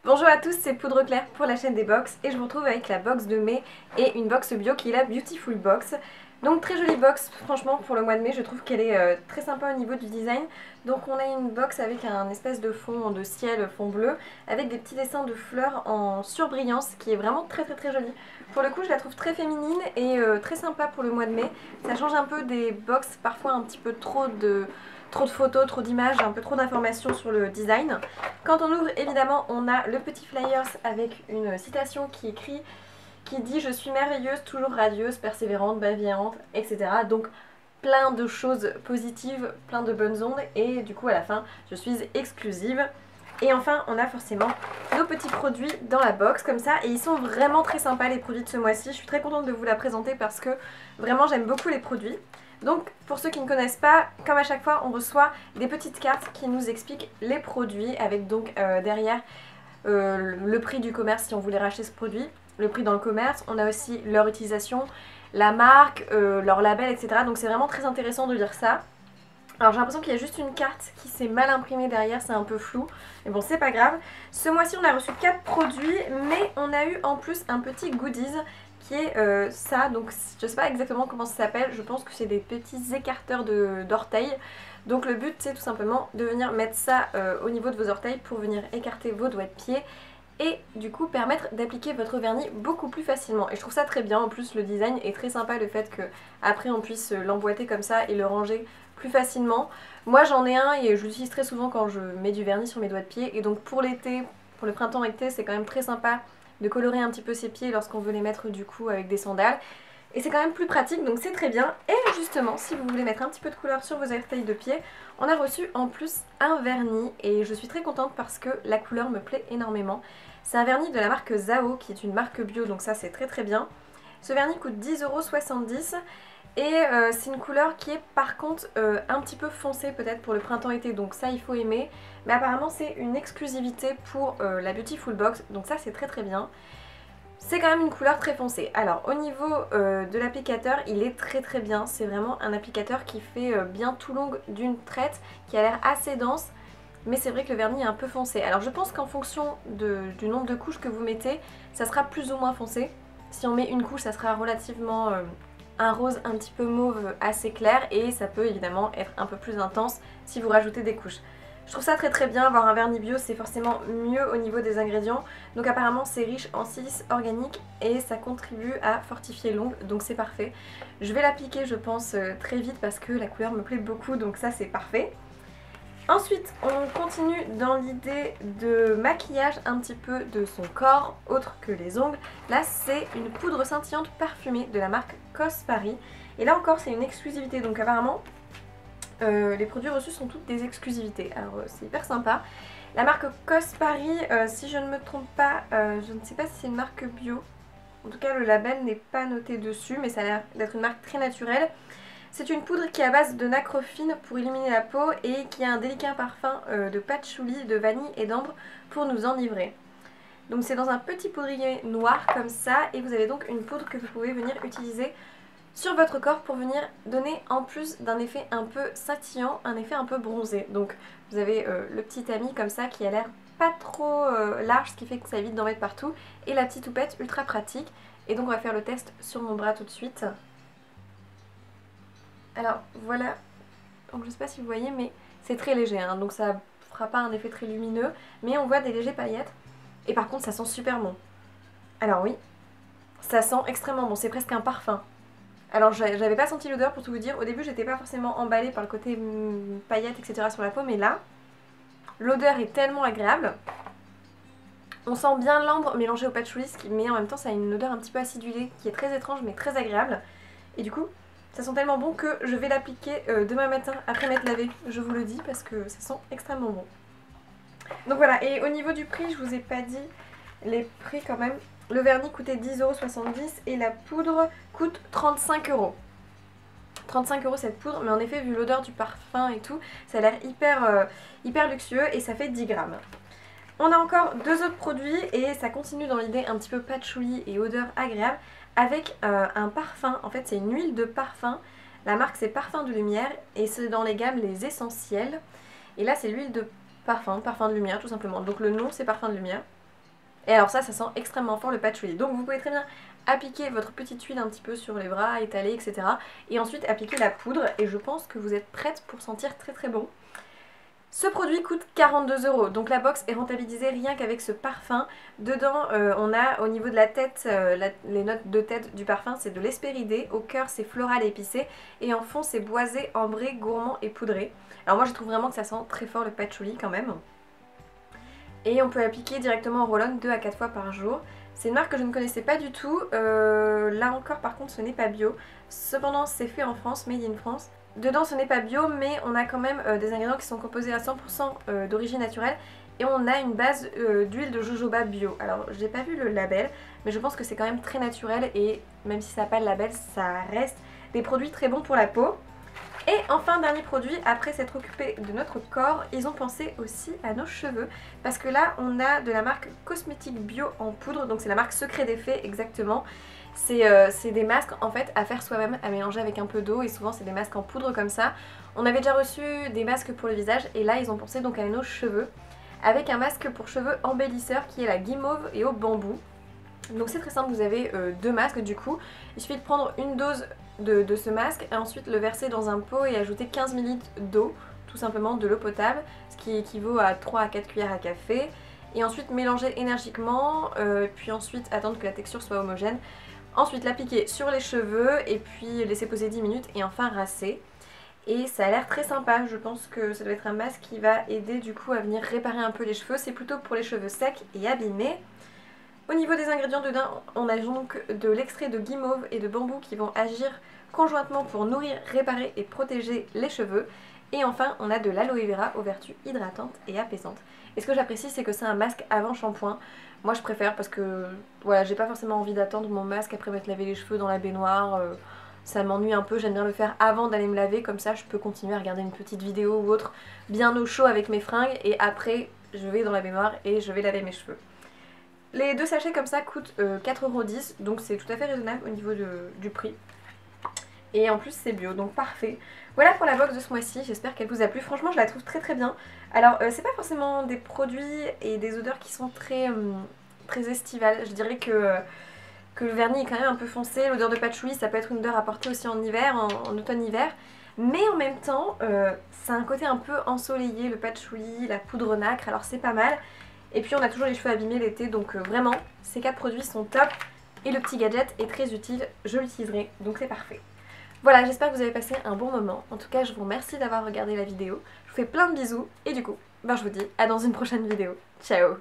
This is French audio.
Bonjour à tous, c'est Poudre Claire pour la chaîne des box et je vous retrouve avec la box de mai et une box bio qui est la Beautiful Box. Donc très jolie box, franchement pour le mois de mai je trouve qu'elle est très sympa au niveau du design. Donc on a une box avec un espèce de fond de ciel, fond bleu, avec des petits dessins de fleurs en surbrillance qui est vraiment très joli. Pour le coup je la trouve très féminine et très sympa pour le mois de mai. Ça change un peu des box parfois un petit peu trop de photos, trop d'images, un peu trop d'informations sur le design. Quand on ouvre, évidemment, on a le petit flyers avec une citation qui dit je suis merveilleuse, toujours radieuse, persévérante, bienveillante, etc. Donc plein de choses positives, plein de bonnes ondes et du coup à la fin je suis exclusive. Et enfin on a forcément nos petits produits dans la box comme ça et ils sont vraiment très sympas les produits de ce mois-ci. Je suis très contente de vous la présenter parce que vraiment j'aime beaucoup les produits. Donc pour ceux qui ne connaissent pas, comme à chaque fois on reçoit des petites cartes qui nous expliquent les produits avec donc derrière le prix du commerce si on voulait racheter ce produit, le prix dans le commerce, on a aussi leur utilisation, la marque, leur label, etc. Donc c'est vraiment très intéressant de lire ça. Alors j'ai l'impression qu'il y a juste une carte qui s'est mal imprimée derrière, c'est un peu flou, mais bon c'est pas grave. Ce mois-ci on a reçu 4 produits, mais on a eu en plus un petit goodies qui est ça, donc je sais pas exactement comment ça s'appelle, je pense que c'est des petits écarteurs d'orteils. Donc le but c'est tout simplement de venir mettre ça au niveau de vos orteils pour venir écarter vos doigts de pied et du coup permettre d'appliquer votre vernis beaucoup plus facilement. Et je trouve ça très bien, en plus le design est très sympa, le fait que après on puisse l'emboîter comme ça et le ranger plus facilement. Moi j'en ai un et je l'utilise très souvent quand je mets du vernis sur mes doigts de pied et donc pour l'été, pour le printemps-été c'est quand même très sympa de colorer un petit peu ses pieds lorsqu'on veut les mettre du coup avec des sandales. Et c'est quand même plus pratique donc c'est très bien. Et justement si vous voulez mettre un petit peu de couleur sur vos orteils de pied, on a reçu en plus un vernis et je suis très contente parce que la couleur me plaît énormément. C'est un vernis de la marque Zao qui est une marque bio donc ça c'est très bien. Ce vernis coûte 10,70 € et c'est une couleur qui est par contre un petit peu foncée peut-être pour le printemps-été donc ça il faut aimer. Mais apparemment c'est une exclusivité pour la Beautiful Box donc ça c'est très bien. C'est quand même une couleur très foncée. Alors au niveau de l'applicateur, il est très bien. C'est vraiment un applicateur qui fait bien tout long d'une traite, qui a l'air assez dense. Mais c'est vrai que le vernis est un peu foncé. Alors je pense qu'en fonction du nombre de couches que vous mettez, ça sera plus ou moins foncé. Si on met une couche, ça sera relativement un rose un petit peu mauve assez clair. Et ça peut évidemment être un peu plus intense si vous rajoutez des couches. Je trouve ça très bien, avoir un vernis bio c'est forcément mieux au niveau des ingrédients. Donc apparemment c'est riche en silice organique et ça contribue à fortifier l'ongle, donc c'est parfait. Je vais l'appliquer je pense très vite parce que la couleur me plaît beaucoup, donc ça c'est parfait. Ensuite on continue dans l'idée de maquillage un petit peu de son corps, autre que les ongles. Là c'est une poudre scintillante parfumée de la marque Cos Paris. Et là encore c'est une exclusivité, donc apparemment les produits reçus sont toutes des exclusivités, alors c'est hyper sympa. La marque Cos Paris, si je ne me trompe pas, je ne sais pas si c'est une marque bio. En tout cas le label n'est pas noté dessus, mais ça a l'air d'être une marque très naturelle. C'est une poudre qui est à base de nacre fine pour illuminer la peau et qui a un délicat parfum de patchouli, de vanille et d'ambre pour nous enivrer. Donc c'est dans un petit poudrier noir comme ça et vous avez donc une poudre que vous pouvez venir utiliser sur votre corps pour venir donner en plus d'un effet un peu scintillant, un effet un peu bronzé. Donc vous avez le petit tamis comme ça qui a l'air pas trop large, ce qui fait que ça évite d'en mettre partout, et la petite houppette ultra pratique. Et donc on va faire le test sur mon bras tout de suite. Alors voilà, donc je sais pas si vous voyez mais c'est très léger hein, donc ça fera pas un effet très lumineux, mais on voit des légers paillettes et par contre ça sent super bon. Alors oui, ça sent extrêmement bon, c'est presque un parfum. Alors j'avais pas senti l'odeur pour tout vous dire, au début j'étais pas forcément emballée par le côté paillettes etc sur la peau, mais là l'odeur est tellement agréable. On sent bien l'ambre mélangé au patchouli, mais en même temps ça a une odeur un petit peu acidulée qui est très étrange mais très agréable. Et du coup ça sent tellement bon que je vais l'appliquer demain matin après m'être lavée, je vous le dis parce que ça sent extrêmement bon. Donc voilà, et au niveau du prix je vous ai pas dit les prix quand même. Le vernis coûtait 10,70 € et la poudre coûte 35 €. 35 € cette poudre, mais en effet vu l'odeur du parfum et tout, ça a l'air hyper luxueux et ça fait 10 grammes. On a encore deux autres produits et ça continue dans l'idée un petit peu patchouli et odeur agréable avec un parfum. En fait c'est une huile de parfum, la marque c'est Parfum de Lumière et c'est dans les gammes les essentiels. Et là c'est l'huile de parfum de lumière tout simplement, donc le nom c'est Parfum de Lumière. Et alors ça sent extrêmement fort le patchouli. Donc vous pouvez très bien appliquer votre petite huile un petit peu sur les bras, étaler, etc. Et ensuite appliquer la poudre et je pense que vous êtes prête pour sentir très très bon. Ce produit coûte 42 €, donc la box est rentabilisée rien qu'avec ce parfum. Dedans, on a au niveau de la tête, les notes de tête du parfum, c'est de l'hespéridé, au cœur c'est floral épicé, et en fond c'est boisé, ambré, gourmand et poudré. Alors moi je trouve vraiment que ça sent très fort le patchouli quand même. Et on peut l'appliquer directement en roll-on 2 à 4 fois par jour. C'est une marque que je ne connaissais pas du tout, là encore par contre ce n'est pas bio. Cependant c'est fait en France, made in France. Dedans ce n'est pas bio mais on a quand même des ingrédients qui sont composés à 100% d'origine naturelle. Et on a une base d'huile de jojoba bio. Alors j'ai pas vu le label mais je pense que c'est quand même très naturel. Et même si ça n'a pas le label, ça reste des produits très bons pour la peau. Et enfin dernier produit, après s'être occupé de notre corps, ils ont pensé aussi à nos cheveux. Parce que là on a de la marque Cosmétique Bio en poudre. Donc c'est la marque Secret d'Effet exactement. C'est des masques en fait à faire soi-même, à mélanger avec un peu d'eau, et souvent c'est des masques en poudre comme ça. On avait déjà reçu des masques pour le visage et là ils ont pensé donc à nos cheveux avec un masque pour cheveux embellisseur qui est la guimauve et au bambou. Donc c'est très simple, vous avez deux masques du coup. Il suffit de prendre une dose de ce masque et ensuite le verser dans un pot et ajouter 15 ml d'eau, tout simplement de l'eau potable, ce qui équivaut à 3 à 4 cuillères à café. Et ensuite mélanger énergiquement, puis ensuite attendre que la texture soit homogène. Ensuite l'appliquer sur les cheveux et puis laisser poser 10 minutes et enfin rincer. Et ça a l'air très sympa, je pense que ça doit être un masque qui va aider du coup à venir réparer un peu les cheveux. C'est plutôt pour les cheveux secs et abîmés. Au niveau des ingrédients dedans, on a donc de l'extrait de guimauve et de bambou qui vont agir conjointement pour nourrir, réparer et protéger les cheveux. Et enfin, on a de l'aloe vera aux vertus hydratantes et apaisantes. Et ce que j'apprécie, c'est que c'est un masque avant shampoing. Moi, je préfère parce que voilà, j'ai pas forcément envie d'attendre mon masque après m'être lavé les cheveux dans la baignoire. Ça m'ennuie un peu, j'aime bien le faire avant d'aller me laver, comme ça je peux continuer à regarder une petite vidéo ou autre bien au chaud avec mes fringues et après je vais dans la baignoire et je vais laver mes cheveux. Les deux sachets comme ça coûtent 4,10 €, donc c'est tout à fait raisonnable au niveau du prix. Et en plus c'est bio, donc parfait. Voilà pour la box de ce mois-ci, j'espère qu'elle vous a plu. Franchement je la trouve très très bien. Alors c'est pas forcément des produits et des odeurs qui sont très estivales. Je dirais que le vernis est quand même un peu foncé. L'odeur de patchouli ça peut être une odeur à porter aussi en hiver, en automne-hiver. Mais en même temps ça a un côté un peu ensoleillé, le patchouli, la poudre nacre, alors c'est pas mal. Et puis on a toujours les cheveux abîmés l'été, donc vraiment ces 4 produits sont top. Et le petit gadget est très utile, je l'utiliserai, donc c'est parfait. Voilà, j'espère que vous avez passé un bon moment. En tout cas, je vous remercie d'avoir regardé la vidéo. Je vous fais plein de bisous et du coup, je vous dis à dans une prochaine vidéo. Ciao!